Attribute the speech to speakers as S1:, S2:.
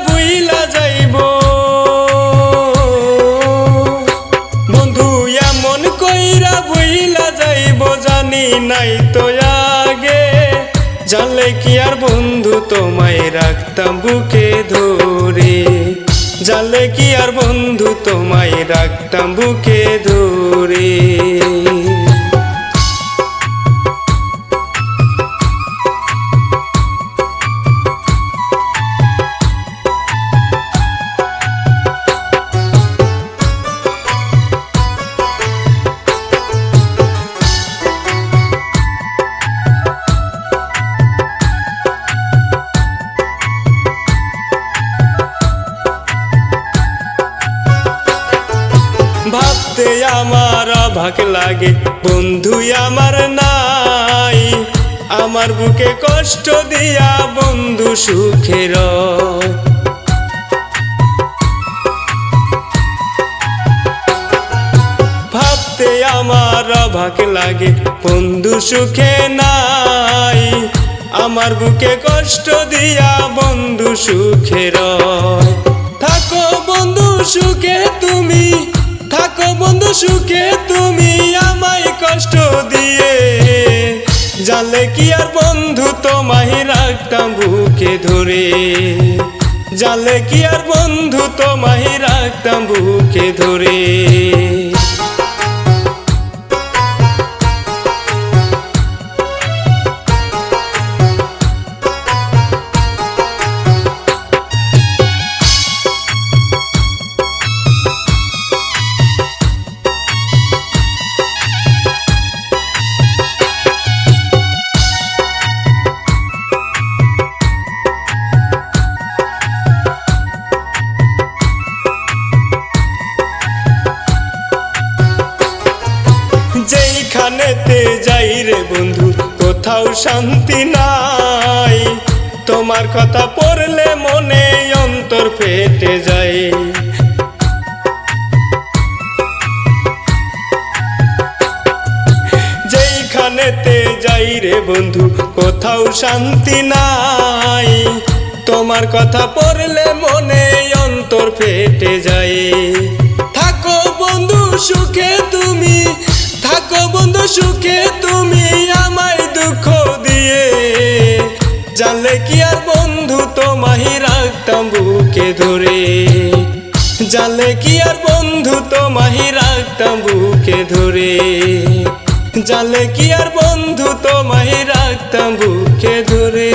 S1: ভুইলা যাইবো। বন্ধু এমন কইরা ভুইলা যাইবো জানি নাই তো আগে, জানলে কি আর বন্ধু তোমায় রাখতাম বুকে ধরে, জানলে কি আর বন্ধু তোমায় রাখতাম বুকে ধরে। ভাবতে আমার অবাক লাগে বন্ধু আমার নাই, আমার বুকে কষ্ট দিয়া বন্ধু সুখে রয়। ভাবতে আমার অবাক লাগে বন্ধু সুখে নাই, আমার বুকে কষ্ট দিয়া বন্ধু সুখে রয়। থাকো বন্ধু সুখে তুমি, থাকো বন্ধু সুখে তুমি আমায় কষ্ট দিয়ে, জানলে কি আর বন্ধু তোমায় রাখতাম বুকে ধরে, জানলে কি আর বন্ধু তোমায় রাখতাম বুকে ধরে। যেইখানেতে যাই রে বন্ধু কোথাও শান্তি নাই, তোমার কথা পড়লে মনে অন্তর ফেটে যায়। যেইখানেতে যাই রে বন্ধু কোথাও শান্তি নাই, তোমার কথা পড়লে মনে অন্তর ফেটে যায়। থাকো বন্ধু সুখে তুমি, থাকো বন্ধু সুখে তুমি আমায় দুঃখ দিয়ে, জানলে কি আর বন্ধু তোমায় রাখতাম বুকে ধরে, জানলে কি আর বন্ধু তোমায় রাখতাম বুকে ধরে, জানলে কি আর বন্ধু তোমায় রাখতাম বুকে ধরে।